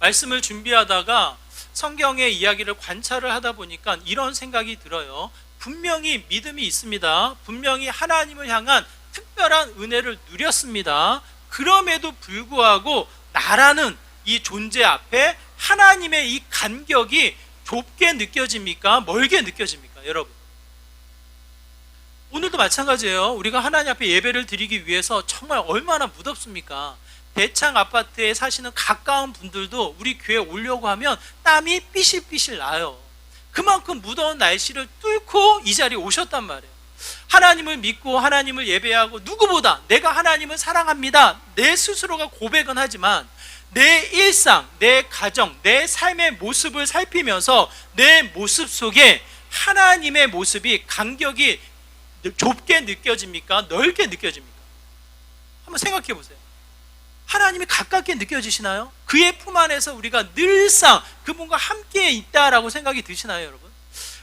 말씀을 준비하다가 성경의 이야기를 관찰을 하다 보니까 이런 생각이 들어요. 분명히 믿음이 있습니다. 분명히 하나님을 향한 특별한 은혜를 누렸습니다. 그럼에도 불구하고 나라는 이 존재 앞에 하나님의 이 간격이 좁게 느껴집니까? 멀게 느껴집니까? 여러분, 오늘도 마찬가지예요. 우리가 하나님 앞에 예배를 드리기 위해서 정말 얼마나 무덥습니까? 대창 아파트에 사시는 가까운 분들도 우리 교회에 오려고 하면 땀이 삐실삐실 나요. 그만큼 무더운 날씨를 뚫고 이 자리에 오셨단 말이에요. 하나님을 믿고 하나님을 예배하고 누구보다 내가 하나님을 사랑합니다, 내 스스로가 고백은 하지만 내 일상, 내 가정, 내 삶의 모습을 살피면서 내 모습 속에 하나님의 모습이 간격이 좁게 느껴집니까? 넓게 느껴집니까? 한번 생각해 보세요. 하나님이 가깝게 느껴지시나요? 그의 품 안에서 우리가 늘상 그분과 함께 있다라고 생각이 드시나요, 여러분?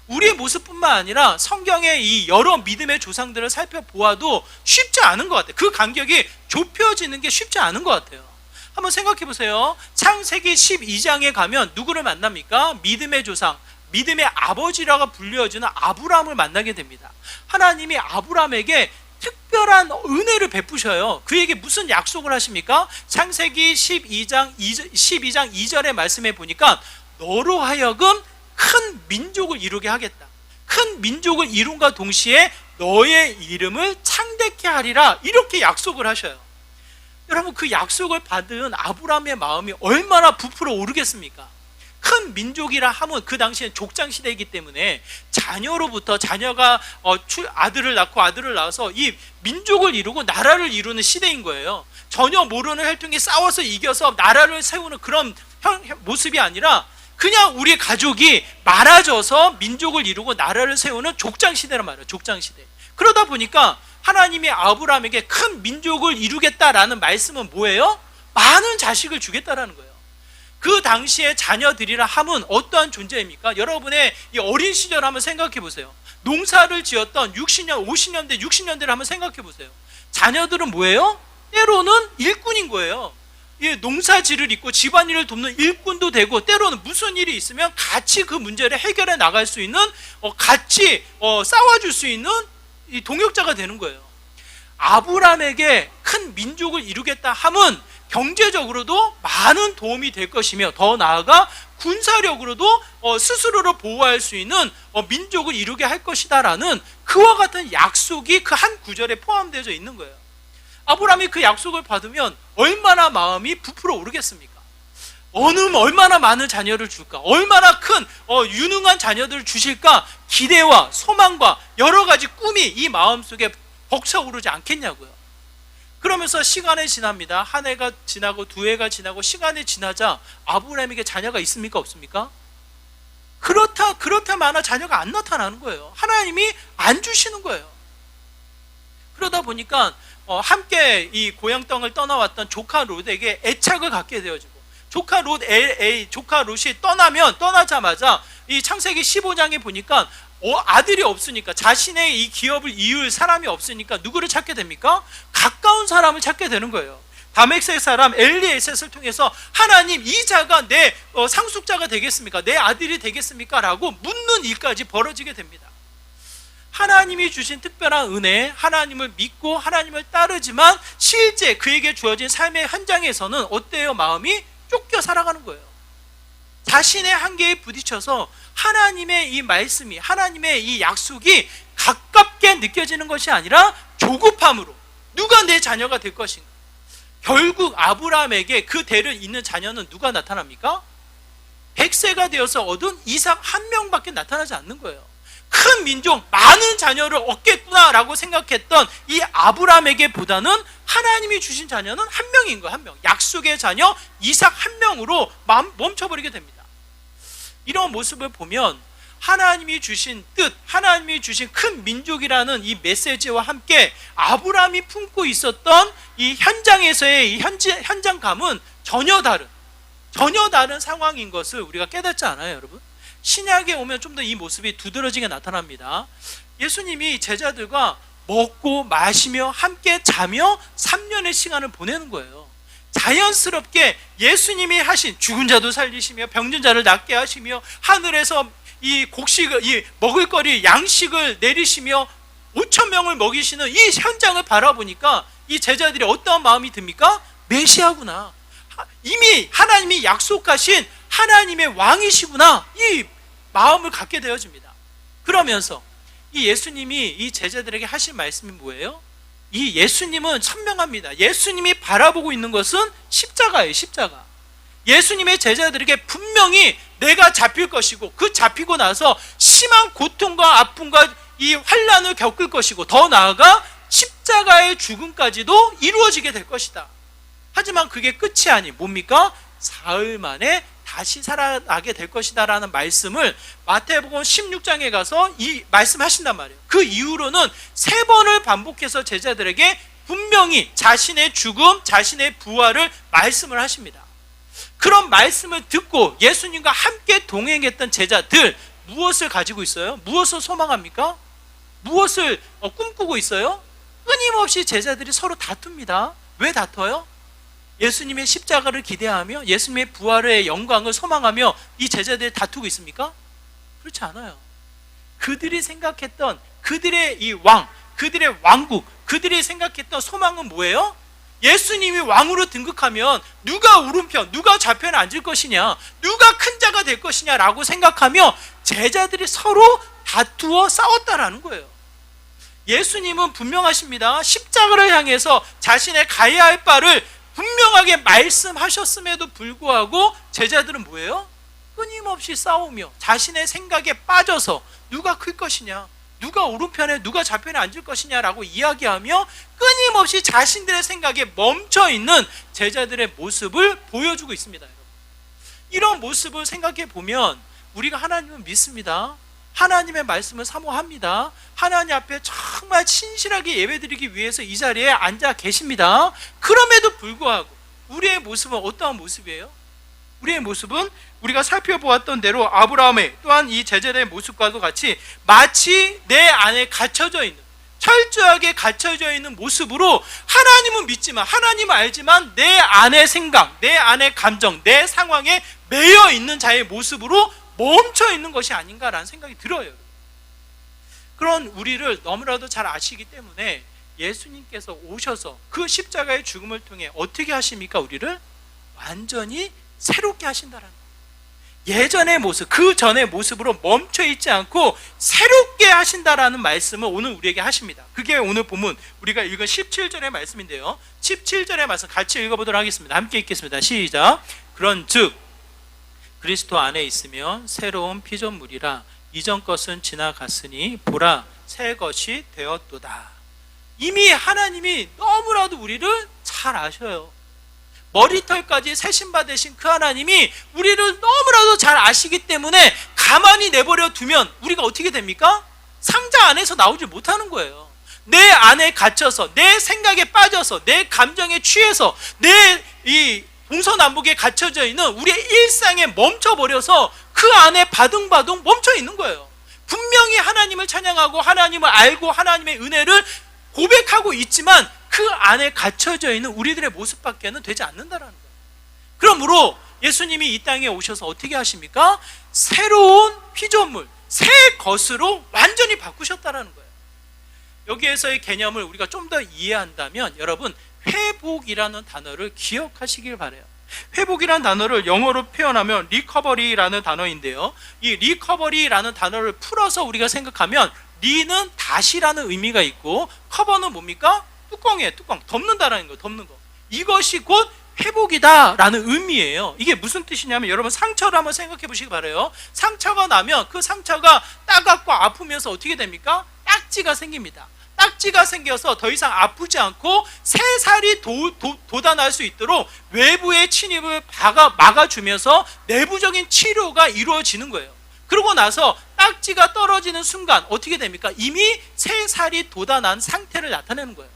우리의 모습뿐만 아니라 성경의 이 여러 믿음의 조상들을 살펴보아도 쉽지 않은 것 같아요. 그 간격이 좁혀지는 게 쉽지 않은 것 같아요. 한번 생각해 보세요. 창세기 12장에 가면 누구를 만납니까? 믿음의 조상, 믿음의 아버지라고 불려지는 아브라함을 만나게 됩니다. 하나님이 아브라함에게 특별한 은혜를 베푸셔요. 그에게 무슨 약속을 하십니까? 창세기 12장 2절의 말씀에 보니까 너로 하여금 큰 민족을 이루게 하겠다. 큰 민족을 이룬과 동시에 너의 이름을 창대케 하리라, 이렇게 약속을 하셔요. 여러분, 그 약속을 받은 아브라함의 마음이 얼마나 부풀어 오르겠습니까? 큰 민족이라 하면 그 당시엔 족장 시대이기 때문에 자녀로부터 자녀가 아들을 낳고 아들을 낳아서 이 민족을 이루고 나라를 이루는 시대인 거예요. 전혀 모르는 혈통이 싸워서 이겨서 나라를 세우는 그런 모습이 아니라 그냥 우리 가족이 많아져서 민족을 이루고 나라를 세우는 족장 시대란 말이에요. 족장 시대. 그러다 보니까 하나님이 아브라함에게 큰 민족을 이루겠다라는 말씀은 뭐예요? 많은 자식을 주겠다라는 거예요. 그 당시에 자녀들이라 함은 어떠한 존재입니까? 여러분의 이 어린 시절 한번 생각해 보세요. 농사를 지었던 60년, 50년대, 60년대를 한번 생각해 보세요. 자녀들은 뭐예요? 때로는 일꾼인 거예요. 농사지를 잇고 집안일을 돕는 일꾼도 되고, 때로는 무슨 일이 있으면 같이 그 문제를 해결해 나갈 수 있는, 같이 싸워줄 수 있는 이 동역자가 되는 거예요. 아브라함에게 큰 민족을 이루겠다 함은 경제적으로도 많은 도움이 될 것이며, 더 나아가 군사력으로도 스스로를 보호할 수 있는 민족을 이루게 할 것이다라는 그와 같은 약속이 그 한 구절에 포함되어 있는 거예요. 아브라함이 그 약속을 받으면 얼마나 마음이 부풀어 오르겠습니까? 얼마나 많은 자녀를 줄까? 얼마나 큰 유능한 자녀들을 주실까? 기대와 소망과 여러 가지 꿈이 이 마음속에 벅차오르지 않겠냐고요. 그러면서 시간이 지납니다. 한 해가 지나고 두 해가 지나고 시간이 지나자 아브라함에게 자녀가 있습니까? 없습니까? 그렇다마나 자녀가 안 나타나는 거예요. 하나님이 안 주시는 거예요. 그러다 보니까 함께 이 고향 땅을 떠나왔던 조카 롯에게 애착을 갖게 되어지고, 조카 롯이 떠나자마자 이 창세기 15장에 보니까 아들이 없으니까, 자신의 이 기업을 이을 사람이 없으니까 누구를 찾게 됩니까? 가까운 사람을 찾게 되는 거예요. 다메섹 사람 엘리에셋을 통해서 하나님, 이 자가 내 상속자가 되겠습니까? 내 아들이 되겠습니까? 라고 묻는 일까지 벌어지게 됩니다. 하나님이 주신 특별한 은혜, 하나님을 믿고 하나님을 따르지만 실제 그에게 주어진 삶의 현장에서는 어때요? 마음이 쫓겨 살아가는 거예요. 자신의 한계에 부딪혀서 하나님의 이 말씀이, 하나님의 이 약속이 가깝게 느껴지는 것이 아니라 조급함으로 누가 내 자녀가 될 것인가. 결국 아브라함에게 그 대를 잇는 자녀는 누가 나타납니까? 100세가 되어서 얻은 이삭 한 명밖에 나타나지 않는 거예요. 큰 민족, 많은 자녀를 얻겠구나라고 생각했던 이 아브라함에게 보다는 하나님이 주신 자녀는 한 명인 거예요. 한 명. 약속의 자녀 이삭 한 명으로 멈춰버리게 됩니다. 이런 모습을 보면 하나님이 주신 뜻, 하나님이 주신 큰 민족이라는 이 메시지와 함께 아브라함이 품고 있었던 이 현장에서의 이 현장감은 전혀 다른 상황인 것을 우리가 깨닫지 않아요, 여러분? 신약에 오면 좀 더 이 모습이 두드러지게 나타납니다. 예수님이 제자들과 먹고 마시며 함께 자며 3년의 시간을 보내는 거예요. 자연스럽게 예수님이 하신 죽은 자도 살리시며 병든 자를 낫게 하시며 하늘에서 이 곡식을, 이 먹을거리 양식을 내리시며 5천 명을 먹이시는 이 현장을 바라보니까 이 제자들이 어떠한 마음이 듭니까? 메시아구나, 이미 하나님이 약속하신 하나님의 왕이시구나, 이 마음을 갖게 되어집니다. 그러면서 이 예수님이 이 제자들에게 하신 말씀이 뭐예요? 이 예수님은 선명합니다. 예수님이 바라보고 있는 것은 십자가예요. 십자가. 예수님의 제자들에게 분명히 내가 잡힐 것이고, 그 잡히고 나서 심한 고통과 아픔과 이 환난을 겪을 것이고, 더 나아가 십자가의 죽음까지도 이루어지게 될 것이다. 하지만 그게 끝이 아닌 뭡니까? 사흘 만에 다시 살아나게 될 것이다 라는 말씀을 마태복음 16장에 가서 이 말씀하신단 말이에요. 그 이후로는 3번을 반복해서 제자들에게 분명히 자신의 죽음, 자신의 부활을 말씀을 하십니다. 그런 말씀을 듣고 예수님과 함께 동행했던 제자들, 무엇을 가지고 있어요? 무엇을 소망합니까? 무엇을 꿈꾸고 있어요? 끊임없이 제자들이 서로 다툽니다. 왜 다퉈요? 예수님의 십자가를 기대하며 예수님의 부활의 영광을 소망하며 이 제자들이 다투고 있습니까? 그렇지 않아요. 그들이 생각했던 그들의 이 왕, 그들의 왕국, 그들이 생각했던 소망은 뭐예요? 예수님이 왕으로 등극하면 누가 오른편, 누가 좌편에 앉을 것이냐, 누가 큰 자가 될 것이냐 라고 생각하며 제자들이 서로 다투어 싸웠다라는 거예요. 예수님은 분명하십니다. 십자가를 향해서 자신의 가야 할 바를 분명하게 말씀하셨음에도 불구하고 제자들은 뭐예요? 끊임없이 싸우며 자신의 생각에 빠져서 누가 클 것이냐, 누가 오른편에 누가 좌편에 앉을 것이냐라고 이야기하며 끊임없이 자신들의 생각에 멈춰있는 제자들의 모습을 보여주고 있습니다. 이런 모습을 생각해 보면 우리가 하나님을 믿습니다. 하나님의 말씀을 사모합니다. 하나님 앞에 정말 신실하게 예배드리기 위해서 이 자리에 앉아 계십니다. 그럼에도 불구하고 우리의 모습은 어떠한 모습이에요? 우리의 모습은 우리가 살펴보았던 대로 아브라함의 또한 이 제자들의 모습과도 같이 마치 내 안에 갇혀져 있는, 철저하게 갇혀져 있는 모습으로 하나님은 믿지만, 하나님은 알지만 내 안의 생각, 내 안의 감정, 내 상황에 매여 있는 자의 모습으로 멈춰 있는 것이 아닌가라는 생각이 들어요. 그런 우리를 너무나도 잘 아시기 때문에 예수님께서 오셔서 그 십자가의 죽음을 통해 어떻게 하십니까? 우리를 완전히 새롭게 하신다라는 거예요. 예전의 모습, 그 전의 모습으로 멈춰 있지 않고 새롭게 하신다라는 말씀을 오늘 우리에게 하십니다. 그게 오늘 본문 우리가 읽은 17절의 말씀인데요, 17절의 말씀 같이 읽어보도록 하겠습니다. 함께 읽겠습니다. 시작. 그런즉 그리스도 안에 있으면 새로운 피조물이라, 이전 것은 지나갔으니 보라 새 것이 되었도다. 이미 하나님이 너무나도 우리를 잘 아셔요. 머리털까지 세신받으신 그 하나님이 우리를 너무나도 잘 아시기 때문에 가만히 내버려 두면 우리가 어떻게 됩니까? 상자 안에서 나오지 못하는 거예요. 내 안에 갇혀서, 내 생각에 빠져서, 내 감정에 취해서, 내 이 동서남북에 갇혀져 있는 우리의 일상에 멈춰버려서 그 안에 바둥바둥 멈춰 있는 거예요. 분명히 하나님을 찬양하고 하나님을 알고 하나님의 은혜를 고백하고 있지만 그 안에 갇혀져 있는 우리들의 모습밖에는 되지 않는다라는 거예요. 그러므로 예수님이 이 땅에 오셔서 어떻게 하십니까? 새로운 피조물, 새 것으로 완전히 바꾸셨다라는 거예요. 여기에서의 개념을 우리가 좀 더 이해한다면 여러분, 회복이라는 단어를 기억하시길 바라요. 회복이라는 단어를 영어로 표현하면 리커버리라는 단어인데요, 이 리커버리라는 단어를 풀어서 우리가 생각하면 리는 다시라는 의미가 있고 커버는 뭡니까? 뚜껑이에요. 뚜껑, 덮는다라는 거예요. 덮는 거. 이것이 곧 회복이다라는 의미예요. 이게 무슨 뜻이냐면 여러분, 상처를 한번 생각해 보시기 바라요. 상처가 나면 그 상처가 따갑고 아프면서 어떻게 됩니까? 딱지가 생깁니다. 딱지가 생겨서 더 이상 아프지 않고 새살이 돋아날 수 있도록 외부의 침입을 막아주면서 내부적인 치료가 이루어지는 거예요. 그러고 나서 딱지가 떨어지는 순간 어떻게 됩니까? 이미 새살이 돋아난 상태를 나타내는 거예요.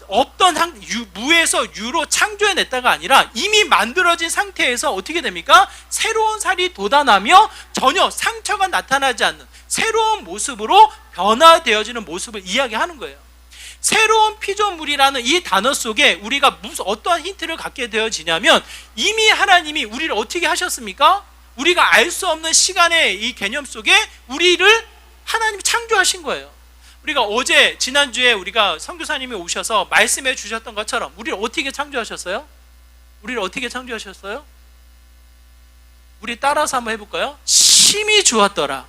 없던 무에서 유로 창조해냈다가 아니라 이미 만들어진 상태에서 어떻게 됩니까? 새로운 살이 돋아나며 전혀 상처가 나타나지 않는 새로운 모습으로 변화되어지는 모습을 이야기하는 거예요. 새로운 피조물이라는 이 단어 속에 우리가 어떠한 힌트를 갖게 되어지냐면, 이미 하나님이 우리를 어떻게 하셨습니까? 우리가 알 수 없는 시간의 이 개념 속에 우리를 하나님이 창조하신 거예요. 우리가 지난주에 우리가 선교사님이 오셔서 말씀해 주셨던 것처럼 우리를 어떻게 창조하셨어요? 우리를 어떻게 창조하셨어요? 우리 따라서 한번 해볼까요? 심히 좋았더라.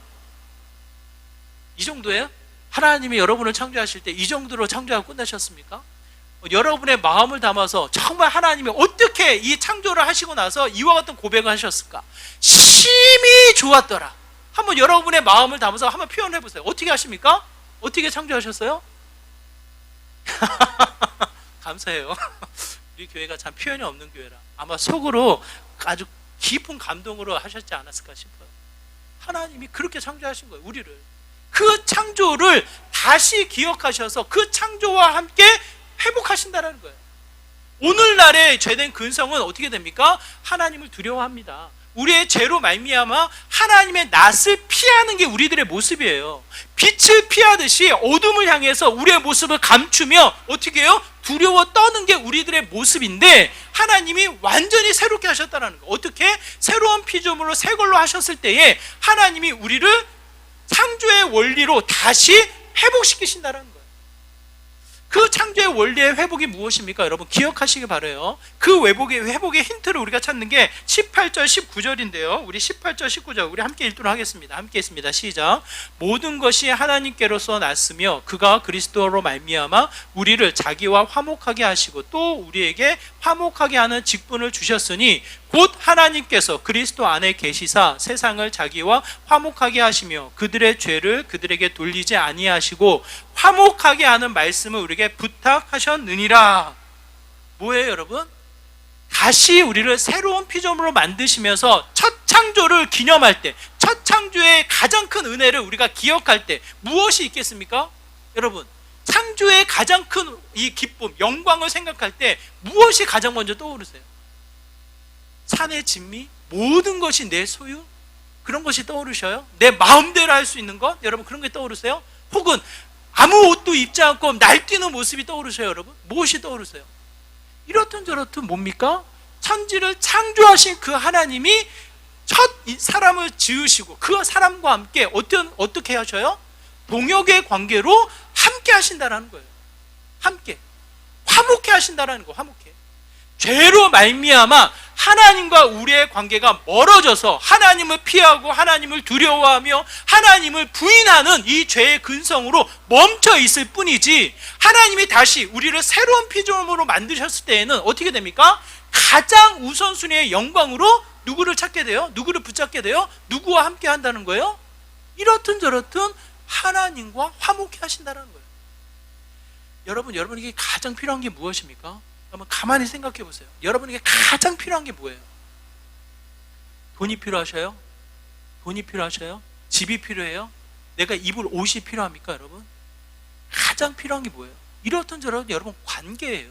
이 정도예요? 하나님이 여러분을 창조하실 때 이 정도로 창조하고 끝나셨습니까? 여러분의 마음을 담아서 정말 하나님이 어떻게 이 창조를 하시고 나서 이와 같은 고백을 하셨을까? 심히 좋았더라. 한번 여러분의 마음을 담아서 한번 표현해 보세요. 어떻게 하십니까? 어떻게 창조하셨어요? 감사해요. 우리 교회가 참 표현이 없는 교회라 아마 속으로 아주 깊은 감동으로 하셨지 않았을까 싶어요. 하나님이 그렇게 창조하신 거예요, 우리를. 그 창조를 다시 기억하셔서 그 창조와 함께 회복하신다는 거예요. 오늘날의 죄된 근성은 어떻게 됩니까? 하나님을 두려워합니다. 우리의 죄로 말미암아 하나님의 낯을 피하는 게 우리들의 모습이에요. 빛을 피하듯이 어둠을 향해서 우리의 모습을 감추며 어떻게 해요? 두려워 떠는 게 우리들의 모습인데, 하나님이 완전히 새롭게 하셨다는 거. 어떻게? 새로운 피조물로 새 걸로 하셨을 때에 하나님이 우리를 창조의 원리로 다시 회복시키신다는 거예요. 그 창조의 원리의 회복이 무엇입니까? 여러분 기억하시기 바라요. 그 회복의 힌트를 우리가 찾는 게 18절 19절인데요 우리 18절 19절 우리 함께 읽도록 하겠습니다. 함께 있습니다. 시작. 모든 것이 하나님께로서 났으며 그가 그리스도로 말미암아 우리를 자기와 화목하게 하시고 또 우리에게 화목하게 하는 직분을 주셨으니 곧 하나님께서 그리스도 안에 계시사 세상을 자기와 화목하게 하시며 그들의 죄를 그들에게 돌리지 아니하시고 화목하게 하는 말씀을 우리에게 부탁하셨느니라. 뭐예요, 여러분? 다시 우리를 새로운 피조물로 만드시면서 첫 창조를 기념할 때, 첫 창조의 가장 큰 은혜를 우리가 기억할 때 무엇이 있겠습니까? 여러분, 창조의 가장 큰 이 기쁨, 영광을 생각할 때 무엇이 가장 먼저 떠오르세요? 산의 진미, 모든 것이 내 소유, 그런 것이 떠오르셔요? 내 마음대로 할 수 있는 것, 여러분 그런 게 떠오르세요? 혹은 아무 옷도 입지 않고 날뛰는 모습이 떠오르셔요, 여러분? 무엇이 떠오르세요? 이렇든 저렇든 뭡니까? 천지를 창조하신 그 하나님이 첫 사람을 지으시고 그 사람과 함께 어떻게 하셔요? 동역의 관계로 함께 하신다는 거예요. 함께 화목해 하신다는 거. 화목해. 죄로 말미암아 하나님과 우리의 관계가 멀어져서 하나님을 피하고 하나님을 두려워하며 하나님을 부인하는 이 죄의 근성으로 멈춰 있을 뿐이지, 하나님이 다시 우리를 새로운 피조물로 만드셨을 때에는 어떻게 됩니까? 가장 우선순위의 영광으로 누구를 찾게 돼요? 누구를 붙잡게 돼요? 누구와 함께 한다는 거예요? 이렇든 저렇든 하나님과 화목해 하신다는 거예요. 여러분에게 가장 필요한 게 무엇입니까? 한번 가만히 생각해 보세요. 여러분에게 가장 필요한 게 뭐예요? 돈이 필요하셔요? 돈이 필요하셔요? 집이 필요해요? 내가 입을 옷이 필요합니까, 여러분? 가장 필요한 게 뭐예요? 이렇든 저렇든 여러분 관계예요.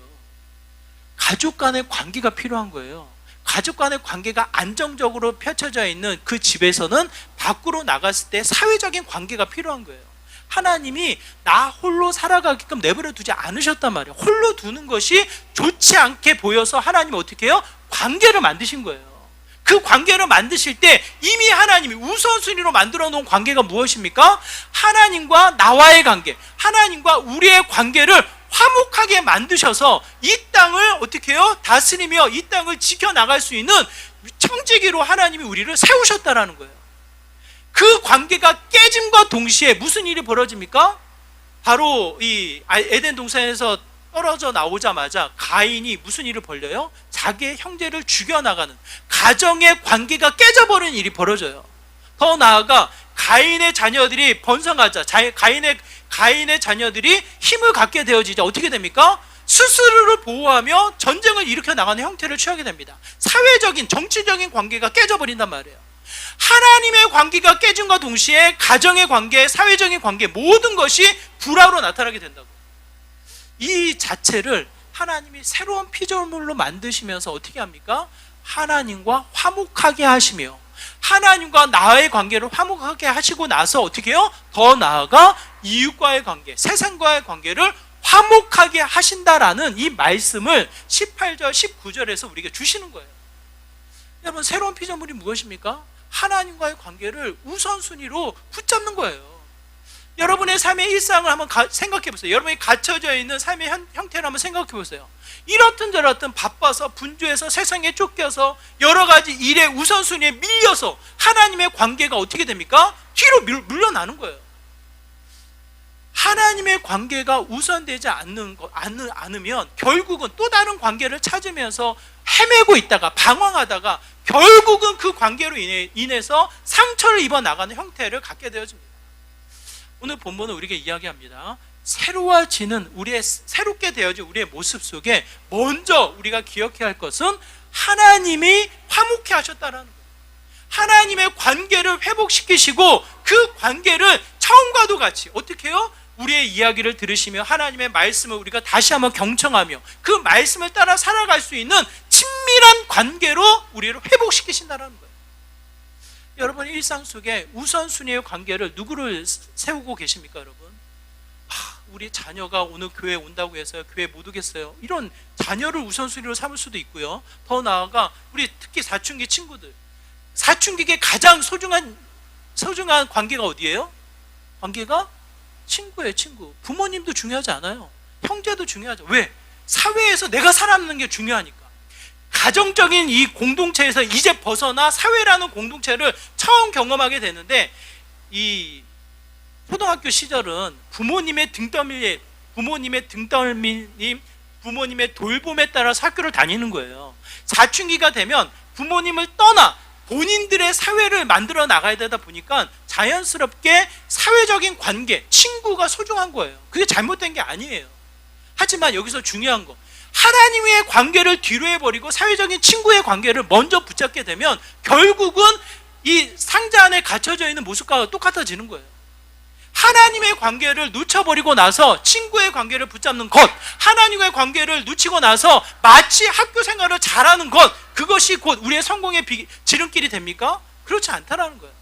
가족 간의 관계가 필요한 거예요. 가족 간의 관계가 안정적으로 펼쳐져 있는 그 집에서는 밖으로 나갔을 때 사회적인 관계가 필요한 거예요. 하나님이 나 홀로 살아가게끔 내버려 두지 않으셨단 말이에요. 홀로 두는 것이 좋지 않게 보여서 하나님이 어떻게 해요? 관계를 만드신 거예요. 그 관계를 만드실 때 이미 하나님이 우선순위로 만들어 놓은 관계가 무엇입니까? 하나님과 나와의 관계, 하나님과 우리의 관계를 화목하게 만드셔서 이 땅을 어떻게 해요? 다스리며 이 땅을 지켜나갈 수 있는 청지기로 하나님이 우리를 세우셨다라는 거예요. 그 관계가 깨짐과 동시에 무슨 일이 벌어집니까? 바로 이 에덴 동산에서 떨어져 나오자마자 가인이 무슨 일을 벌려요? 자기의 형제를 죽여나가는, 가정의 관계가 깨져버리는 일이 벌어져요. 더 나아가 가인의 자녀들이 번성하자, 가인의 자녀들이 힘을 갖게 되어지자 어떻게 됩니까? 스스로를 보호하며 전쟁을 일으켜 나가는 형태를 취하게 됩니다. 사회적인, 정치적인 관계가 깨져버린단 말이에요. 하나님의 관계가 깨짐과 동시에 가정의 관계, 사회적인 관계, 모든 것이 불화로 나타나게 된다고. 이 자체를 하나님이 새로운 피조물로 만드시면서 어떻게 합니까? 하나님과 화목하게 하시며 하나님과 나의 관계를 화목하게 하시고 나서 어떻게 해요? 더 나아가 이웃과의 관계, 세상과의 관계를 화목하게 하신다라는 이 말씀을 18절 19절에서 우리에게 주시는 거예요. 여러분, 새로운 피조물이 무엇입니까? 하나님과의 관계를 우선순위로 붙잡는 거예요. 여러분의 삶의 일상을 한번 생각해 보세요. 여러분이 갇혀져 있는 삶의 형태를 한번 생각해 보세요. 이렇든 저렇든 바빠서 분주해서 세상에 쫓겨서 여러 가지 일의 우선순위에 밀려서 하나님의 관계가 어떻게 됩니까? 뒤로 물러나는 거예요. 하나님의 관계가 우선되지 않으면 결국은 또 다른 관계를 찾으면서 헤매고 있다가 방황하다가 결국은 그 관계로 인해서 상처를 입어 나가는 형태를 갖게 되어집니다. 오늘 본문은 우리에게 이야기합니다. 새롭게 되어진 우리의 모습 속에 먼저 우리가 기억해야 할 것은 하나님이 화목해 하셨다라는 거예요. 하나님의 관계를 회복시키시고 그 관계를 처음과도 같이 어떻게 해요? 우리의 이야기를 들으시며 하나님의 말씀을 우리가 다시 한번 경청하며 그 말씀을 따라 살아갈 수 있는 친밀한 관계로 우리를 회복시키신다는 거예요. 여러분, 일상 속에 우선순위의 관계를 누구를 세우고 계십니까, 여러분? 우리 자녀가 오늘 교회에 온다고 해서 교회 못 오겠어요. 이런 자녀를 우선순위로 삼을 수도 있고요. 더 나아가 우리 특히 사춘기 친구들, 사춘기에 가장 소중한 관계가 어디예요? 관계가 친구예요, 친구. 부모님도 중요하지 않아요. 형제도 중요하죠. 왜? 사회에서 내가 살아남는 게 중요하니까. 가정적인 이 공동체에서 이제 벗어나 사회라는 공동체를 처음 경험하게 되는데, 이 초등학교 시절은 부모님의 부모님의 돌봄에 따라서 학교를 다니는 거예요. 사춘기가 되면 부모님을 떠나 본인들의 사회를 만들어 나가야 되다 보니까 자연스럽게 사회적인 관계, 친구가 소중한 거예요. 그게 잘못된 게 아니에요. 하지만 여기서 중요한 거, 하나님의 관계를 뒤로 해버리고 사회적인 친구의 관계를 먼저 붙잡게 되면 결국은 이 상자 안에 갇혀져 있는 모습과 똑같아지는 거예요. 하나님의 관계를 놓쳐버리고 나서 친구의 관계를 붙잡는 것, 하나님의 관계를 놓치고 나서 마치 학교 생활을 잘하는 것, 그것이 곧 우리의 성공의 지름길이 됩니까? 그렇지 않다라는 거예요.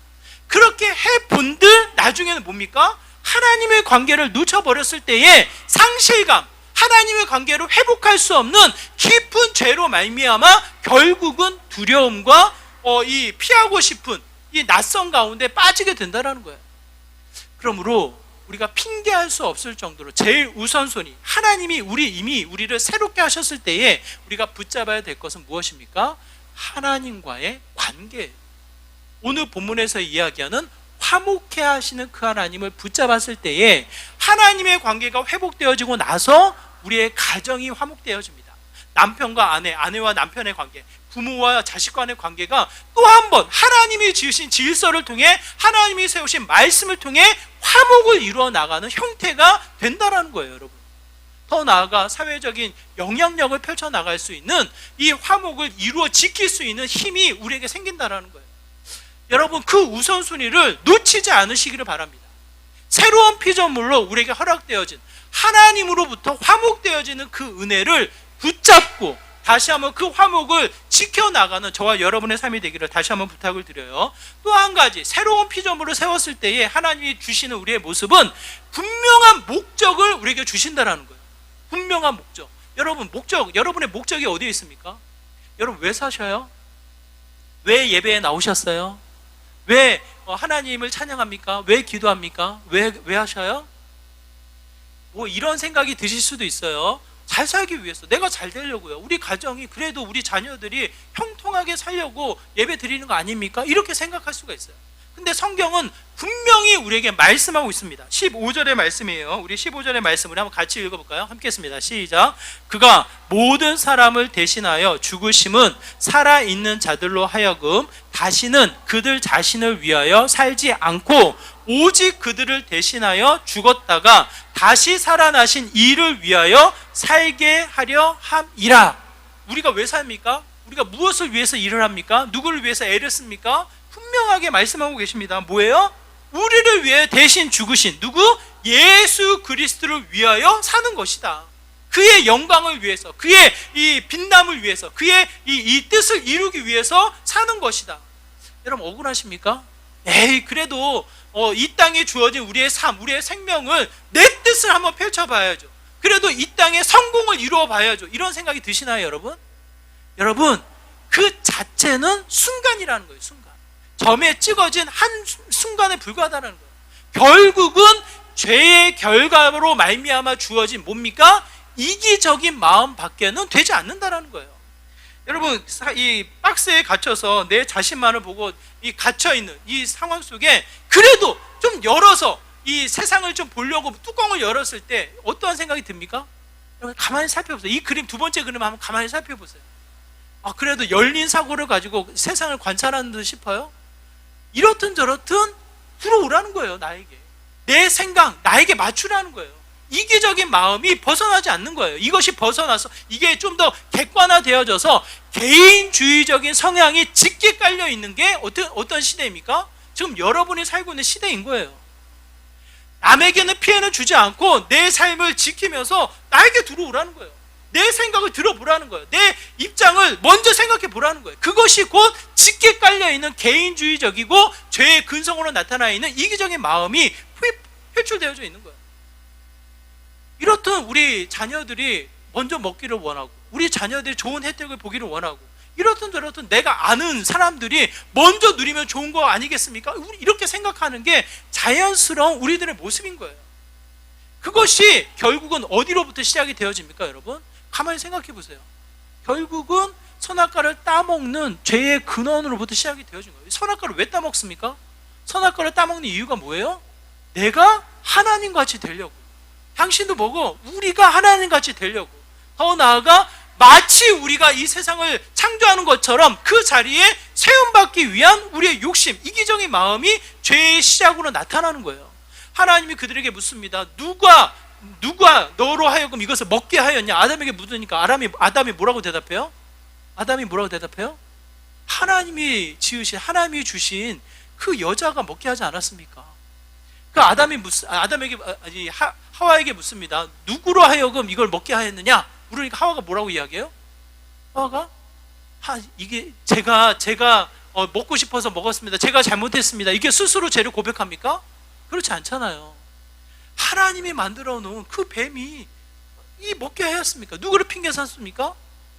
그렇게 해본들 나중에는 뭡니까? 하나님의 관계를 놓쳐버렸을 때의 상실감, 하나님의 관계를 회복할 수 없는 깊은 죄로 말미암아 결국은 두려움과 이 피하고 싶은 이 낯선 가운데 빠지게 된다는 거예요. 그러므로 우리가 핑계할 수 없을 정도로 제일 우선순위, 하나님이 이미 우리를 새롭게 하셨을 때에 우리가 붙잡아야 될 것은 무엇입니까? 하나님과의 관계예요. 오늘 본문에서 이야기하는 화목해 하시는 그 하나님을 붙잡았을 때에 하나님의 관계가 회복되어지고 나서 우리의 가정이 화목되어집니다. 남편과 아내, 아내와 남편의 관계, 부모와 자식 간의 관계가 또 한 번 하나님이 지으신 질서를 통해, 하나님이 세우신 말씀을 통해 화목을 이루어 나가는 형태가 된다라는 거예요, 여러분. 더 나아가 사회적인 영향력을 펼쳐 나갈 수 있는 이 화목을 이루어 지킬 수 있는 힘이 우리에게 생긴다라는 거예요. 여러분, 그 우선순위를 놓치지 않으시기를 바랍니다. 새로운 피조물로 우리에게 허락되어진 하나님으로부터 화목되어지는 그 은혜를 붙잡고 다시 한번 그 화목을 지켜나가는 저와 여러분의 삶이 되기를 다시 한번 부탁을 드려요. 또 한 가지, 새로운 피조물을 세웠을 때에 하나님이 주시는 우리의 모습은 분명한 목적을 우리에게 주신다라는 거예요. 분명한 목적. 여러분의 목적이 어디에 있습니까? 여러분, 왜 사셔요? 왜 예배에 나오셨어요? 왜 하나님을 찬양합니까? 왜 기도합니까? 왜 하셔요? 뭐 이런 생각이 드실 수도 있어요. 잘 살기 위해서, 내가 잘 되려고요. 우리 가정이, 그래도 우리 자녀들이 형통하게 살려고 예배 드리는 거 아닙니까? 이렇게 생각할 수가 있어요. 근데 성경은 분명히 우리에게 말씀하고 있습니다. 15절의 말씀이에요. 우리 15절의 말씀을 한번 같이 읽어볼까요? 함께 했습니다. 시작. 그가 모든 사람을 대신하여 죽으심은 살아있는 자들로 하여금 다시는 그들 자신을 위하여 살지 않고 오직 그들을 대신하여 죽었다가 다시 살아나신 이를 위하여 살게 하려 함이라. 우리가 왜 삽니까? 우리가 무엇을 위해서 일을 합니까? 누구를 위해서 애를 씁니까? 분명하게 말씀하고 계십니다. 뭐예요? 우리를 위해 대신 죽으신 누구? 예수 그리스도를 위하여 사는 것이다. 그의 영광을 위해서, 그의 이 빛남을 위해서, 그의 이 뜻을 이루기 위해서 사는 것이다. 여러분, 억울하십니까? 에이, 그래도 이 땅에 주어진 우리의 삶, 우리의 생명을 내 뜻을 한번 펼쳐봐야죠. 그래도 이 땅에 성공을 이루어 봐야죠. 이런 생각이 드시나요, 여러분? 여러분, 그 자체는 순간이라는 거예요. 순간. 점에 찍어진 한 순간에 불과하다는 거예요. 결국은 죄의 결과로 말미암아 주어진 뭡니까? 이기적인 마음 밖에는 되지 않는다라는 거예요. 여러분, 이 박스에 갇혀서 내 자신만을 보고 이 갇혀있는 이 상황 속에 그래도 좀 열어서 이 세상을 좀 보려고 뚜껑을 열었을 때 어떠한 생각이 듭니까? 여러분, 가만히 살펴보세요. 이 그림, 두 번째 그림 한번 가만히 살펴보세요. 그래도 열린 사고를 가지고 세상을 관찰하는 듯 싶어요? 이렇든 저렇든 들어오라는 거예요. 나에게. 내 생각, 나에게 맞추라는 거예요. 이기적인 마음이 벗어나지 않는 거예요. 이것이 벗어나서 이게 좀 더 객관화되어져서 개인주의적인 성향이 짙게 깔려 있는 게 어떤 시대입니까? 지금 여러분이 살고 있는 시대인 거예요. 남에게는 피해는 주지 않고 내 삶을 지키면서 나에게 들어오라는 거예요. 내 생각을 들어보라는 거예요. 내 입장을 먼저 생각해 보라는 거예요. 그것이 곧 짙게 깔려있는 개인주의적이고 죄의 근성으로 나타나 있는 이기적인 마음이 표출되어져 있는 거예요. 이렇든 우리 자녀들이 먼저 먹기를 원하고 우리 자녀들이 좋은 혜택을 보기를 원하고 이렇든 저렇든 내가 아는 사람들이 먼저 누리면 좋은 거 아니겠습니까? 이렇게 생각하는 게 자연스러운 우리들의 모습인 거예요. 그것이 결국은 어디로부터 시작이 되어집니까, 여러분? 가만히 생각해 보세요. 결국은 선악과를 따먹는 죄의 근원으로부터 시작이 되어진 거예요. 선악과를 왜 따먹습니까? 선악과를 따먹는 이유가 뭐예요? 내가 하나님같이 되려고. 당신도 뭐고? 우리가 하나님같이 되려고. 더 나아가 마치 우리가 이 세상을 창조하는 것처럼 그 자리에 세움받기 위한 우리의 욕심, 이기적인 마음이 죄의 시작으로 나타나는 거예요. 하나님이 그들에게 묻습니다. 누가 너로 하여금 이것을 먹게 하였냐? 아담에게 묻으니까 아담이 뭐라고 대답해요? 아담이 뭐라고 대답해요? 하나님이 지으신, 하나님이 주신 그 여자가 먹게 하지 않았습니까? 그 하와에게 묻습니다. 누구로 하여금 이걸 먹게 하였느냐? 그러니까 하와가 뭐라고 이야기해요? 하와가 이게 제가 먹고 싶어서 먹었습니다. 제가 잘못했습니다. 이게 스스로 죄를 고백합니까? 그렇지 않잖아요. 하나님이 만들어 놓은 그 뱀이 먹게 하였습니까? 누구를 핑계 삼습니까?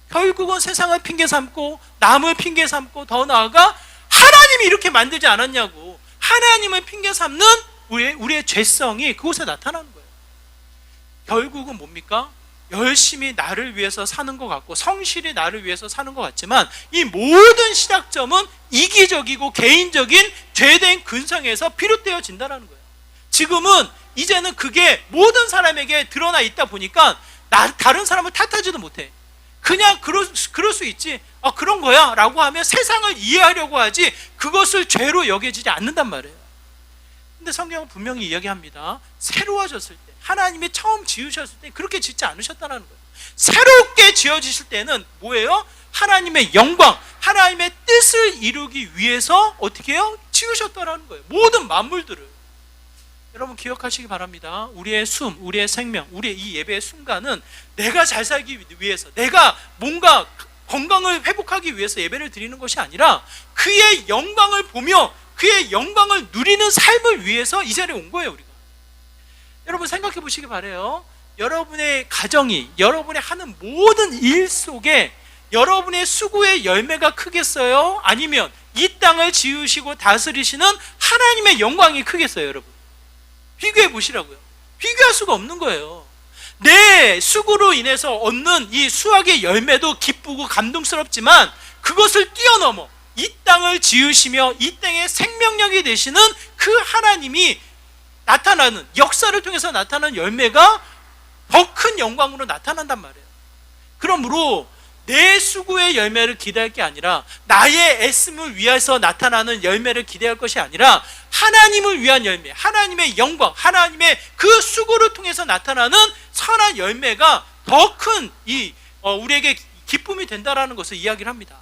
결국은 세상을 핑계 삼고 남을 핑계 삼고 더 나아가 하나님이 이렇게 만들지 않았냐고 하나님을 핑계 삼는 우리의 죄성이 그곳에 나타나는 거예요. 결국은 뭡니까? 열심히 나를 위해서 사는 것 같고 성실히 나를 위해서 사는 것 같지만 이 모든 시작점은 이기적이고 개인적인 죄된 근성에서 비롯되어진다는 거예요. 지금은 이제는 그게 모든 사람에게 드러나 있다 보니까 다른 사람을 탓하지도 못해. 그냥 그럴 수 있지. 그런 거야 라고 하면 세상을 이해하려고 하지 그것을 죄로 여겨지지 않는단 말이에요. 근데 성경은 분명히 이야기합니다. 새로워졌을 때 하나님이 처음 지으셨을 때 그렇게 짓지 않으셨다는 거예요. 새롭게 지어지실 때는 뭐예요? 하나님의 영광, 하나님의 뜻을 이루기 위해서 어떻게 해요? 지으셨다는 거예요. 모든 만물들을. 여러분 기억하시기 바랍니다. 우리의 숨, 우리의 생명, 우리의 이 예배의 순간은 내가 잘 살기 위해서, 내가 뭔가 건강을 회복하기 위해서 예배를 드리는 것이 아니라 그의 영광을 보며 그의 영광을 누리는 삶을 위해서 이 자리에 온 거예요. 우리가. 여러분 생각해 보시기 바라요. 여러분의 가정이, 여러분이 하는 모든 일 속에 여러분의 수고의 열매가 크겠어요? 아니면 이 땅을 지으시고 다스리시는 하나님의 영광이 크겠어요? 여러분 비교해 보시라고요. 비교할 수가 없는 거예요. 내 수고로 인해서 얻는 이 수확의 열매도 기쁘고 감동스럽지만 그것을 뛰어넘어 이 땅을 지으시며 이 땅의 생명력이 되시는 그 하나님이 나타나는, 역사를 통해서 나타나는 열매가 더 큰 영광으로 나타난단 말이에요. 그러므로 내 수고의 열매를 기대할 게 아니라 나의 애씀을 위해서 나타나는 열매를 기대할 것이 아니라 하나님을 위한 열매, 하나님의 영광, 하나님의 그 수고를 통해서 나타나는 선한 열매가 더 큰 우리에게 기쁨이 된다라는 것을 이야기를 합니다.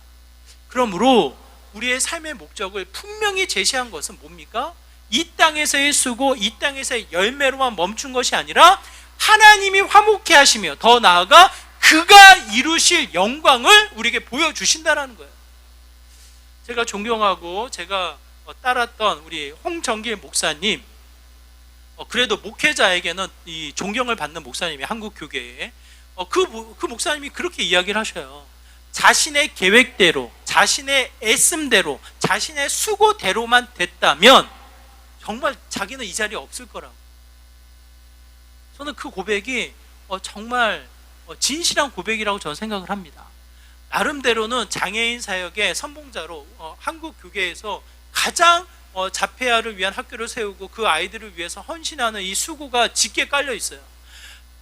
그러므로 우리의 삶의 목적을 분명히 제시한 것은 뭡니까? 이 땅에서의 수고, 이 땅에서의 열매로만 멈춘 것이 아니라 하나님이 화목해 하시며 더 나아가 그가 이루실 영광을 우리에게 보여주신다는 거예요. 제가 존경하고 제가 따랐던 우리 홍정길 목사님, 그래도 목회자에게는 이 존경을 받는 목사님이 한국 교계에 그 목사님이 그렇게 이야기를 하셔요. 자신의 계획대로, 자신의 애씀대로, 자신의 수고대로만 됐다면 정말 자기는 이 자리에 없을 거라고. 저는 그 고백이 정말 진실한 고백이라고 저는 생각을 합니다. 나름대로는 장애인 사역의 선봉자로 한국 교계에서 가장 자폐아를 위한 학교를 세우고 그 아이들을 위해서 헌신하는 이 수고가 짙게 깔려 있어요.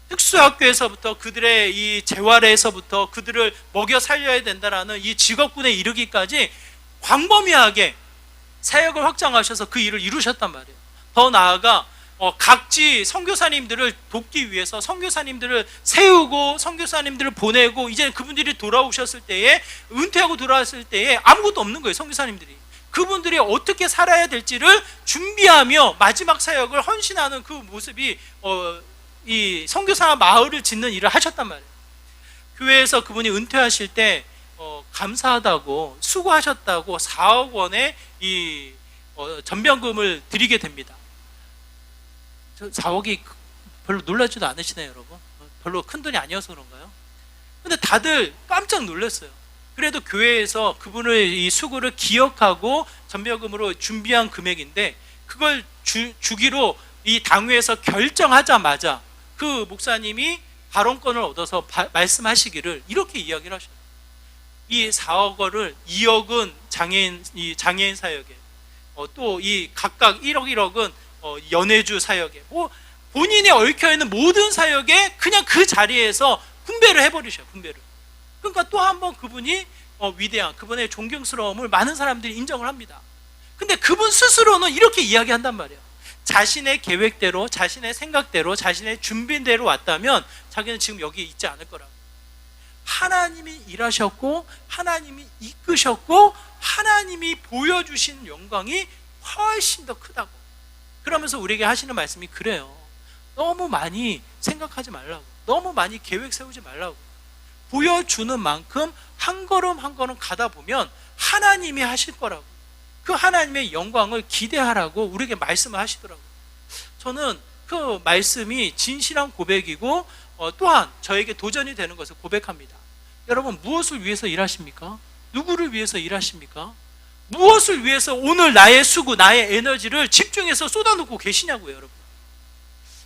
특수학교에서부터 그들의 이 재활에서부터 그들을 먹여 살려야 된다라는 이 직업군에 이르기까지 광범위하게 사역을 확장하셔서 그 일을 이루셨단 말이에요. 더 나아가 각지 선교사님들을 돕기 위해서 선교사님들을 세우고 선교사님들을 보내고 이제 그분들이 돌아오셨을 때에 은퇴하고 돌아왔을 때에 아무것도 없는 거예요. 선교사님들이 그분들이 어떻게 살아야 될지를 준비하며 마지막 사역을 헌신하는 그 모습이 이 선교사 마을을 짓는 일을 하셨단 말이에요. 교회에서 그분이 은퇴하실 때 감사하다고 수고하셨다고 4억 원의 이 전병금을 드리게 됩니다. 4억이 별로 놀라지도 않으시네요, 여러분. 별로 큰 돈이 아니어서 그런가요? 근데 다들 깜짝 놀랐어요. 그래도 교회에서 그분의 이 수고를 기억하고 전병금으로 준비한 금액인데 그걸 주기로 이 당회에서 결정하자마자 그 목사님이 발언권을 얻어서 말씀하시기를 이렇게 이야기를 하셔요. 이 4억 원을 2억은 장애인 사역에 또 이 각각 1억 1억은 연해주 사역에 본인이 얽혀있는 모든 사역에 그냥 그 자리에서 분배를 해버리셔요. 분배를. 그러니까 또 한 번 그분이 위대한 그분의 존경스러움을 많은 사람들이 인정을 합니다. 근데 그분 스스로는 이렇게 이야기한단 말이에요. 자신의 계획대로, 자신의 생각대로, 자신의 준비대로 왔다면 자기는 지금 여기 있지 않을 거라고. 하나님이 일하셨고 하나님이 이끄셨고 하나님이 보여주신 영광이 훨씬 더 크다고. 그러면서 우리에게 하시는 말씀이 그래요. 너무 많이 생각하지 말라고. 너무 많이 계획 세우지 말라고. 보여주는 만큼 한 걸음 한 걸음 가다 보면 하나님이 하실 거라고. 그 하나님의 영광을 기대하라고 우리에게 말씀을 하시더라고요. 저는 그 말씀이 진실한 고백이고 또한 저에게 도전이 되는 것을 고백합니다. 여러분 무엇을 위해서 일하십니까? 누구를 위해서 일하십니까? 무엇을 위해서 오늘 나의 수고, 나의 에너지를 집중해서 쏟아놓고 계시냐고요, 여러분.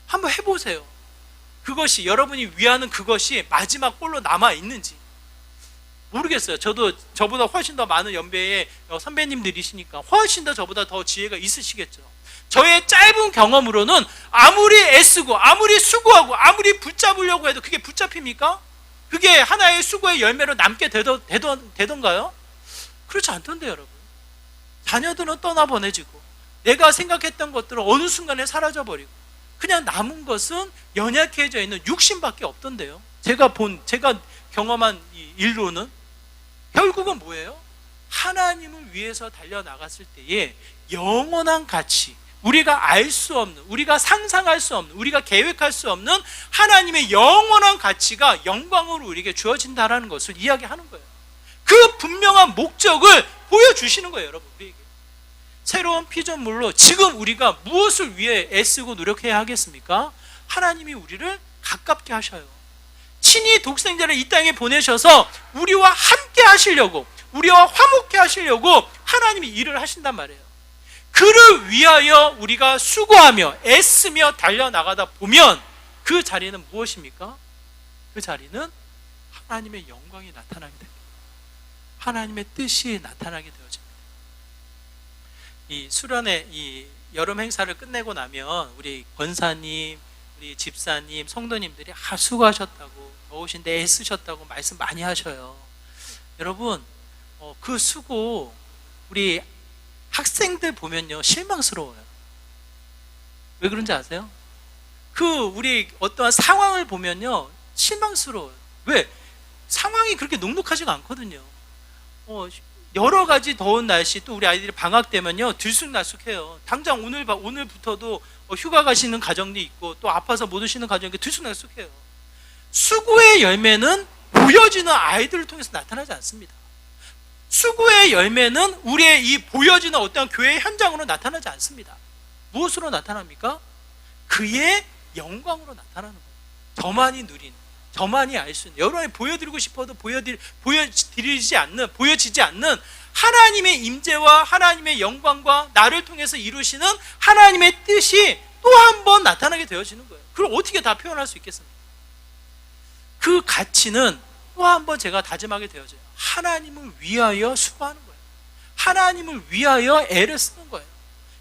한번 해보세요. 그것이 여러분이 위하는 그것이 마지막 골로 남아있는지. 모르겠어요. 저도 저보다 훨씬 더 많은 연배의 선배님들이시니까 훨씬 더 저보다 더 지혜가 있으시겠죠. 저의 짧은 경험으로는 아무리 애쓰고 아무리 수고하고 아무리 붙잡으려고 해도 그게 붙잡힙니까? 그게 하나의 수고의 열매로 남게 되던가요? 그렇지 않던데요, 여러분. 자녀들은 떠나보내지고 내가 생각했던 것들은 어느 순간에 사라져버리고 그냥 남은 것은 연약해져 있는 육신밖에 없던데요. 제가 경험한 이 일로는 결국은 뭐예요? 하나님을 위해서 달려나갔을 때에 영원한 가치, 우리가 알 수 없는, 우리가 상상할 수 없는, 우리가 계획할 수 없는 하나님의 영원한 가치가 영광으로 우리에게 주어진다는 것을 이야기하는 거예요. 그 분명한 목적을 보여주시는 거예요, 여러분. 우리에게 새로운 피조물로 지금 우리가 무엇을 위해 애쓰고 노력해야 하겠습니까? 하나님이 우리를 가깝게 하셔요. 친히 독생자를 이 땅에 보내셔서 우리와 함께 하시려고, 우리와 화목해 하시려고 하나님이 일을 하신단 말이에요. 그를 위하여 우리가 수고하며 애쓰며 달려나가다 보면 그 자리는 무엇입니까? 그 자리는 하나님의 영광이 나타나게 됩니다. 하나님의 뜻이 나타나게 되어집니다. 이 수련회 이 여름 행사를 끝내고 나면 우리 권사님, 우리 집사님, 성도님들이 수고하셨다고, 더우신데 애쓰셨다고 말씀 많이 하셔요. 여러분 그 수고 우리 학생들 보면요 실망스러워요. 왜 그런지 아세요? 우리 어떠한 상황을 보면요 실망스러워요. 왜? 상황이 그렇게 녹록하지가 않거든요. 여러 가지 더운 날씨, 또 우리 아이들이 방학 되면요 들쑥날쑥해요. 당장 오늘부터도 휴가 가시는 가정도 있고 또 아파서 못 오시는 가정이 들쑥날쑥해요. 수고의 열매는 보여지는 아이들을 통해서 나타나지 않습니다. 수고의 열매는 우리의 이 보여지는 어떤 교회의 현장으로 나타나지 않습니다. 무엇으로 나타납니까? 그의 영광으로 나타나는 거예요. 저만이 누리는, 저만이 알 수 있는, 여러분이 보여드리고 싶어도 보여지지 않는 하나님의 임재와 하나님의 영광과 나를 통해서 이루시는 하나님의 뜻이 또 한 번 나타나게 되어지는 거예요. 그걸 어떻게 다 표현할 수 있겠습니까? 그 가치는 또 한 번 제가 다짐하게 되어져요. 하나님을 위하여 수고하는 거예요. 하나님을 위하여 애를 쓰는 거예요.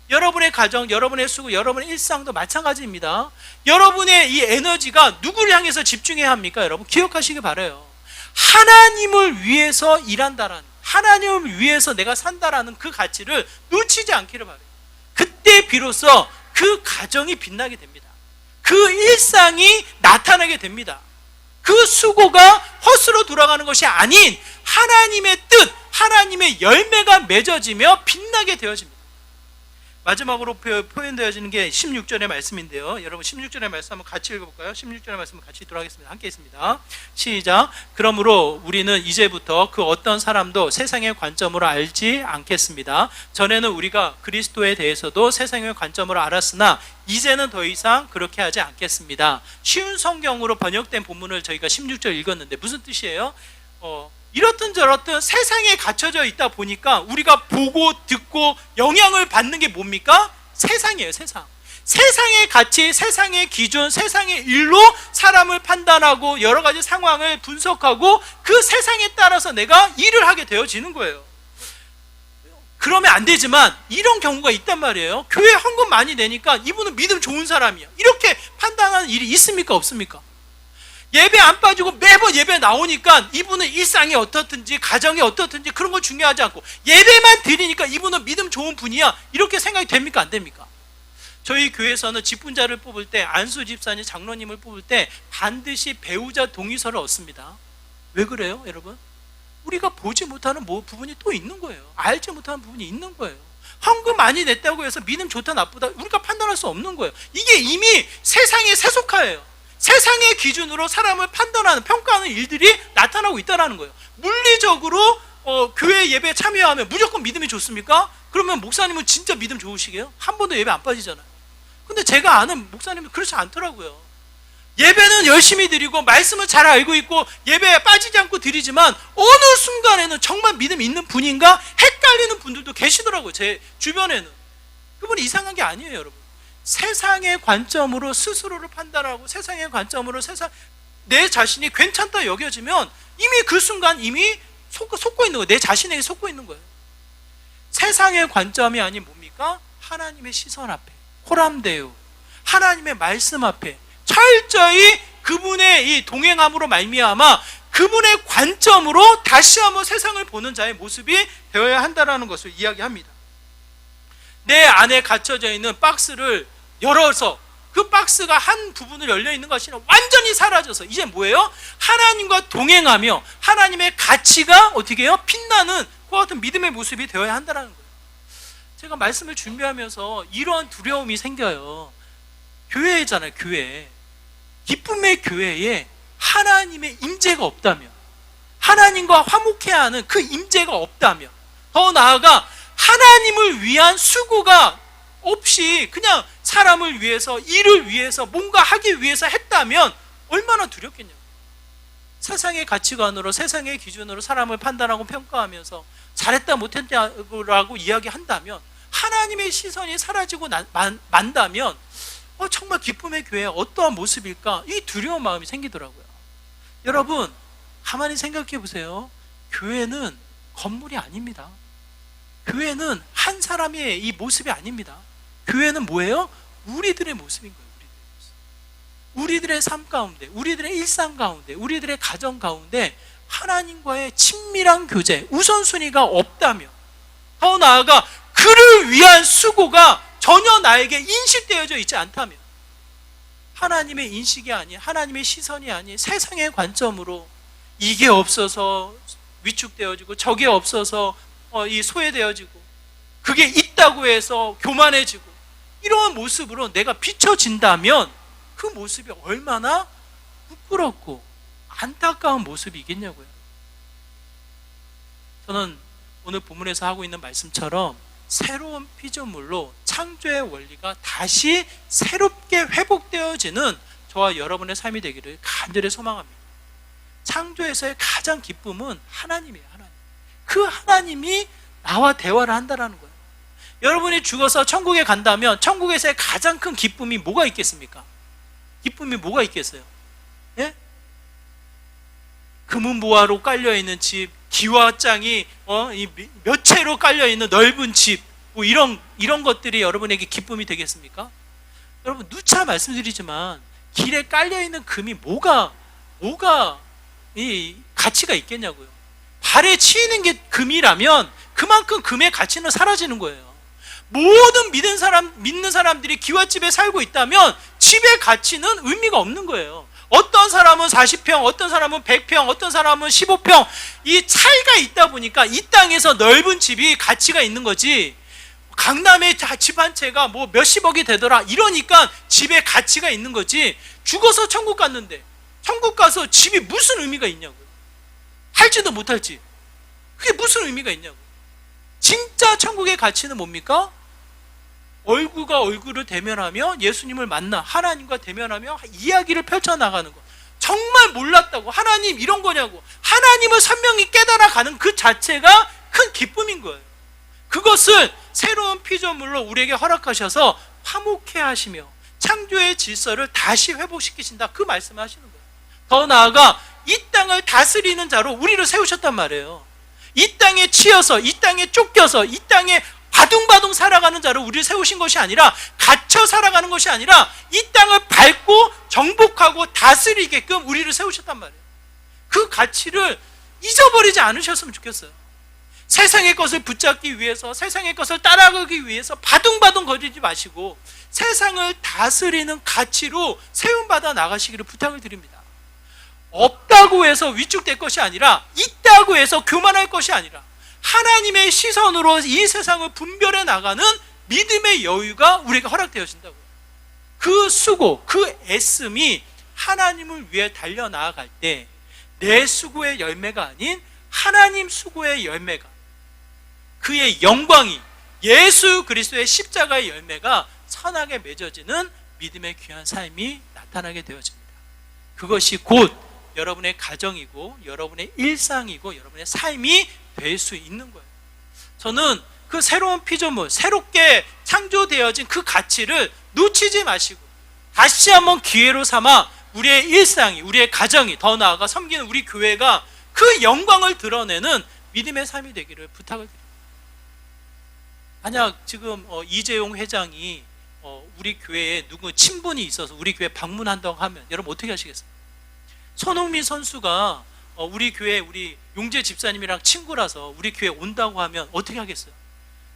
여러분의 가정, 여러분의 수고, 여러분의 일상도 마찬가지입니다. 여러분의 이 에너지가 누구를 향해서 집중해야 합니까? 여러분 기억하시기 바라요. 하나님을 위해서 일한다라는, 하나님을 위해서 내가 산다라는 그 가치를 놓치지 않기를 바라요. 그때 비로소 그 가정이 빛나게 됩니다. 그 일상이 나타나게 됩니다. 그 수고가 헛으로 돌아가는 것이 아닌 하나님의 뜻, 하나님의 열매가 맺어지며 빛나게 되어집니다. 마지막으로 표현되어지는 게 16절의 말씀인데요. 여러분 16절의 말씀 한번 같이 읽어볼까요? 16절의 말씀을 같이 읽도록 하겠습니다. 함께 있습니다. 시작. 그러므로 우리는 이제부터 그 어떤 사람도 세상의 관점으로 알지 않겠습니다. 전에는 우리가 그리스도에 대해서도 세상의 관점으로 알았으나 이제는 더 이상 그렇게 하지 않겠습니다. 쉬운 성경으로 번역된 본문을 저희가 16절 읽었는데 무슨 뜻이에요? 이렇든 저렇든 세상에 갇혀져 있다 보니까 우리가 보고 듣고 영향을 받는 게 뭡니까? 세상이에요. 세상. 세상의 가치, 세상의 기준, 세상의 일로 사람을 판단하고 여러 가지 상황을 분석하고 그 세상에 따라서 내가 일을 하게 되어지는 거예요. 그러면 안 되지만 이런 경우가 있단 말이에요. 교회 헌금 많이 내니까 이분은 믿음 좋은 사람이야, 이렇게 판단하는 일이 있습니까? 없습니까? 예배 안 빠지고 매번 예배 나오니까 이분은 일상이 어떻든지 가정이 어떻든지 그런 거 중요하지 않고 예배만 드리니까 이분은 믿음 좋은 분이야, 이렇게 생각이 됩니까? 안 됩니까? 저희 교회에서는 직분자를 뽑을 때, 안수 집사님, 장로님을 뽑을 때 반드시 배우자 동의서를 얻습니다. 왜 그래요, 여러분? 우리가 보지 못하는 부분이 또 있는 거예요. 알지 못하는 부분이 있는 거예요. 헌금 많이 냈다고 해서 믿음 좋다 나쁘다 우리가 판단할 수 없는 거예요. 이게 이미 세상의 세속화예요. 세상의 기준으로 사람을 판단하는, 평가하는 일들이 나타나고 있다는 거예요. 물리적으로 교회 예배에 참여하면 무조건 믿음이 좋습니까? 그러면 목사님은 진짜 믿음 좋으시게요? 한 번도 예배 안 빠지잖아요. 근데 제가 아는 목사님은 그렇지 않더라고요. 예배는 열심히 드리고 말씀을 잘 알고 있고 예배에 빠지지 않고 드리지만 어느 순간에는 정말 믿음 있는 분인가 헷갈리는 분들도 계시더라고요. 제 주변에는. 그분이 이상한 게 아니에요, 여러분. 세상의 관점으로 스스로를 판단하고 세상의 관점으로 내 자신이 괜찮다 여겨지면 이미 그 순간 이미 속고 있는 거예요. 내 자신에게 속고 있는 거예요. 세상의 관점이 아닌 뭡니까? 하나님의 시선 앞에 호람되어 하나님의 말씀 앞에 철저히 그분의 이 동행함으로 말미암아 그분의 관점으로 다시 한번 세상을 보는 자의 모습이 되어야 한다는 것을 이야기합니다. 내 안에 갇혀져 있는 박스를 열어서 그 박스가 한 부분을 열려 있는 것이 아니라 완전히 사라져서 이제 뭐예요? 하나님과 동행하며 하나님의 가치가 어떻게 해요? 빛나는 그와 같은 믿음의 모습이 되어야 한다는 거예요. 제가 말씀을 준비하면서 이런 두려움이 생겨요. 교회잖아요, 교회. 기쁨의 교회에 하나님의 임재가 없다면, 하나님과 화목해야 하는 그 임재가 없다면, 더 나아가 하나님을 위한 수고가 없이 그냥 사람을 위해서, 일을 위해서, 뭔가 하기 위해서 했다면 얼마나 두렵겠냐고. 세상의 가치관으로, 세상의 기준으로 사람을 판단하고 평가하면서 잘했다 못했다라고 이야기한다면, 하나님의 시선이 사라지고 만다면 정말 기쁨의 교회에 어떠한 모습일까? 이 두려운 마음이 생기더라고요. 여러분 가만히 생각해 보세요. 교회는 건물이 아닙니다. 교회는 한 사람의 이 모습이 아닙니다. 교회는 뭐예요? 우리들의 모습인 거예요. 우리들의 삶 가운데, 우리들의 일상 가운데, 우리들의 가정 가운데 하나님과의 친밀한 교제, 우선순위가 없다면, 더 나아가 그를 위한 수고가 전혀 나에게 인식되어져 있지 않다면, 하나님의 인식이 아닌, 하나님의 시선이 아닌 세상의 관점으로 이게 없어서 위축되어지고 저게 없어서 소외되어지고 그게 있다고 해서 교만해지고 이런 모습으로 내가 비춰진다면 그 모습이 얼마나 부끄럽고 안타까운 모습이겠냐고요. 저는 오늘 본문에서 하고 있는 말씀처럼 새로운 피조물로 참 창조의 원리가 다시 새롭게 회복되어지는 저와 여러분의 삶이 되기를 간절히 소망합니다. 창조에서의 가장 기쁨은 하나님이에요. 하나님. 그 하나님이 나와 대화를 한다는 거예요. 여러분이 죽어서 천국에 간다면 천국에서의 가장 큰 기쁨이 뭐가 있겠습니까? 기쁨이 뭐가 있겠어요? 예? 금은보화로 깔려있는 집, 기와장이 몇 채로 깔려있는 넓은 집, 뭐 이런 것들이 여러분에게 기쁨이 되겠습니까? 여러분 누차 말씀드리지만 길에 깔려있는 금이 뭐가 이 가치가 있겠냐고요. 발에 치이는 게 금이라면 그만큼 금의 가치는 사라지는 거예요. 모든 믿는 사람들이 기와집에 살고 있다면 집의 가치는 의미가 없는 거예요. 어떤 사람은 40평, 어떤 사람은 100평, 어떤 사람은 15평, 이 차이가 있다 보니까 이 땅에서 넓은 집이 가치가 있는 거지, 강남에 집 한 채가 뭐 몇십억이 되더라 이러니까 집에 가치가 있는 거지, 죽어서 천국 갔는데 천국 가서 집이 무슨 의미가 있냐고요. 할지도 못할지 그게 무슨 의미가 있냐고요. 진짜 천국의 가치는 뭡니까? 얼굴과 얼굴을 대면하며 예수님을 만나 하나님과 대면하며 이야기를 펼쳐나가는 것. 정말 몰랐다고 하나님 이런 거냐고 하나님을 선명히 깨달아가는 그 자체가 큰 기쁨인 거예요. 그것을 새로운 피조물로 우리에게 허락하셔서 화목해 하시며 창조의 질서를 다시 회복시키신다, 그 말씀을 하시는 거예요. 더 나아가 이 땅을 다스리는 자로 우리를 세우셨단 말이에요. 이 땅에 치여서, 이 땅에 쫓겨서, 이 땅에 바둥바둥 살아가는 자로 우리를 세우신 것이 아니라, 갇혀 살아가는 것이 아니라 이 땅을 밟고 정복하고 다스리게끔 우리를 세우셨단 말이에요. 그 가치를 잊어버리지 않으셨으면 좋겠어요. 세상의 것을 붙잡기 위해서, 세상의 것을 따라가기 위해서 바둥바둥 거리지 마시고 세상을 다스리는 가치로 세움받아 나가시기를 부탁을 드립니다. 없다고 해서 위축될 것이 아니라, 있다고 해서 교만할 것이 아니라 하나님의 시선으로 이 세상을 분별해 나가는 믿음의 여유가 우리에게 허락되어진다고요. 그 수고, 그 애씀이 하나님을 위해 달려나아갈 때 내 수고의 열매가 아닌 하나님 수고의 열매가, 그의 영광이, 예수 그리스도의 십자가의 열매가 선하게 맺어지는 믿음의 귀한 삶이 나타나게 되어집니다. 그것이 곧 여러분의 가정이고 여러분의 일상이고 여러분의 삶이 될 수 있는 거예요. 저는 그 새로운 피조물, 새롭게 창조되어진 그 가치를 놓치지 마시고 다시 한번 기회로 삼아 우리의 일상이, 우리의 가정이, 더 나아가 섬기는 우리 교회가 그 영광을 드러내는 믿음의 삶이 되기를 부탁을 드립니다. 만약 지금 이재용 회장이 우리 교회에 누구 친분이 있어서 우리 교회 방문한다고 하면 여러분 어떻게 하시겠어요? 손흥민 선수가 우리 교회, 우리 용재 집사님이랑 친구라서 우리 교회 온다고 하면 어떻게 하겠어요?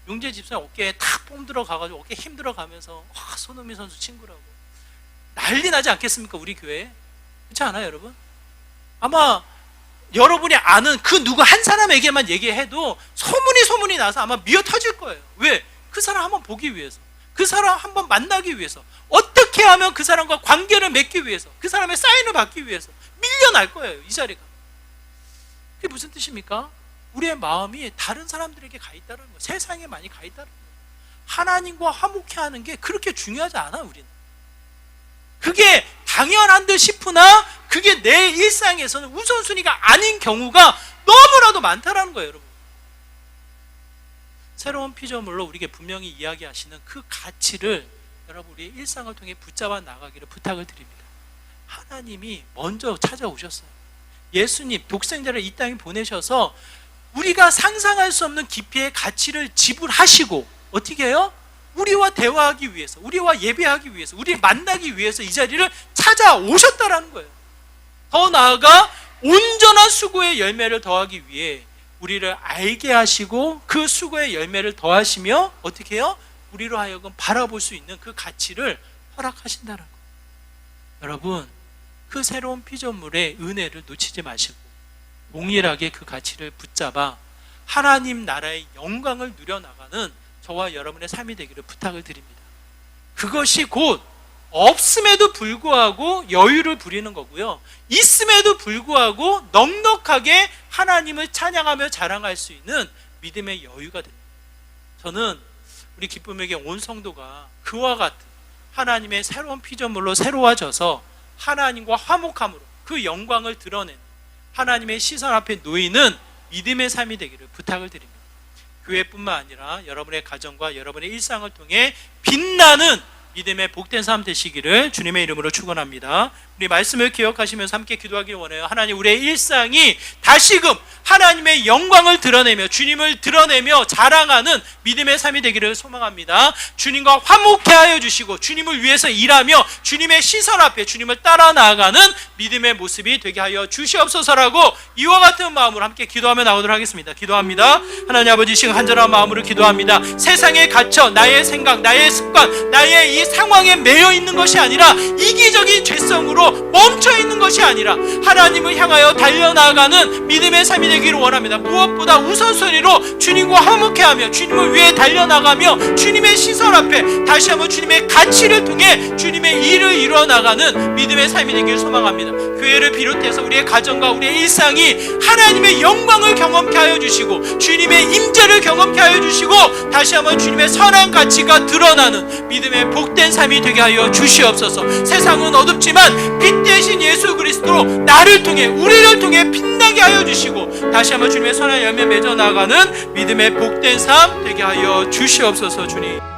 용재 집사님 어깨에 탁 폼 들어가가지고 어깨 힘 들어가면서 손흥민 선수 친구라고 난리 나지 않겠습니까? 우리 교회에. 그렇지 않아요 여러분? 아마 여러분이 아는 그 누구 한 사람에게만 얘기해도 소문이 나서 아마 미어 터질 거예요. 왜? 그 사람 한번 보기 위해서, 그 사람 한번 만나기 위해서, 어떻게 하면 그 사람과 관계를 맺기 위해서, 그 사람의 사인을 받기 위해서 밀려날 거예요. 이 자리가. 그게 무슨 뜻입니까? 우리의 마음이 다른 사람들에게 가 있다는 거예요. 세상에 많이 가 있다는 거예요. 하나님과 화목해 하는 게 그렇게 중요하지 않아. 우리는 그게 당연한 듯 싶으나 그게 내 일상에서는 우선순위가 아닌 경우가 너무나도 많다는 거예요. 여러분, 새로운 피조물로 우리에게 분명히 이야기하시는 그 가치를 여러분 우리의 일상을 통해 붙잡아 나가기를 부탁을 드립니다. 하나님이 먼저 찾아오셨어요. 예수님 독생자를 이 땅에 보내셔서 우리가 상상할 수 없는 깊이의 가치를 지불하시고 어떻게 해요? 우리와 대화하기 위해서, 우리와 예배하기 위해서, 우리 만나기 위해서 이 자리를 찾아오셨다라는 거예요. 더 나아가 온전한 수고의 열매를 더하기 위해 우리를 알게 하시고 그 수고의 열매를 더하시며 어떻게 해요? 우리로 하여금 바라볼 수 있는 그 가치를 허락하신다는 거예요. 여러분, 그 새로운 피조물의 은혜를 놓치지 마시고 동일하게 그 가치를 붙잡아 하나님 나라의 영광을 누려나가는 저와 여러분의 삶이 되기를 부탁을 드립니다. 그것이 곧 없음에도 불구하고 여유를 부리는 거고요, 있음에도 불구하고 넉넉하게 하나님을 찬양하며 자랑할 수 있는 믿음의 여유가 됩니다. 저는 우리 기쁨에게 온 성도가 그와 같은 하나님의 새로운 피조물로 새로워져서 하나님과 화목함으로 그 영광을 드러내는 하나님의 시선 앞에 놓이는 믿음의 삶이 되기를 부탁을 드립니다. 교회뿐만 아니라 여러분의 가정과 여러분의 일상을 통해 빛나는 믿음의 복된 삶 되시기를 주님의 이름으로 축원합니다. 우리 말씀을 기억하시면서 함께 기도하길 원해요. 하나님, 우리의 일상이 다시금 하나님의 영광을 드러내며 주님을 드러내며 자랑하는 믿음의 삶이 되기를 소망합니다. 주님과 화목해 하여 주시고 주님을 위해서 일하며 주님의 시선 앞에 주님을 따라 나아가는 믿음의 모습이 되게 하여 주시옵소서라고 이와 같은 마음으로 함께 기도하며 나오도록 하겠습니다. 기도합니다. 하나님 아버지, 지금 간절한 마음으로 기도합니다. 세상에 갇혀 나의 생각, 나의 습관, 나의 이 상황에 매여 있는 것이 아니라 이기적인 죄성으로 멈춰 있는 것이 아니라 하나님을 향하여 달려나가는 믿음의 삶이 되기를 원합니다. 무엇보다 우선순위로 주님과 화목해하며 주님을 위해 달려나가며 주님의 시선 앞에 다시 한번 주님의 가치를 통해 주님의 일을 이루어나가는 믿음의 삶이 되기를 소망합니다. 교회를 비롯해서 우리의 가정과 우리의 일상이 하나님의 영광을 경험케 하여 주시고 주님의 임재를 경험케 하여 주시고 다시 한번 주님의 선한 가치가 드러나는 믿음의 복된 삶이 되게 하여 주시옵소서. 세상은 어둡지만 빛 대신 예수 그리스도로 나를 통해 우리를 통해 빛나게 하여 주시고 다시 한번 주님의 선한 열매 맺어 나가는 믿음의 복된 삶 되게 하여 주시옵소서. 주님.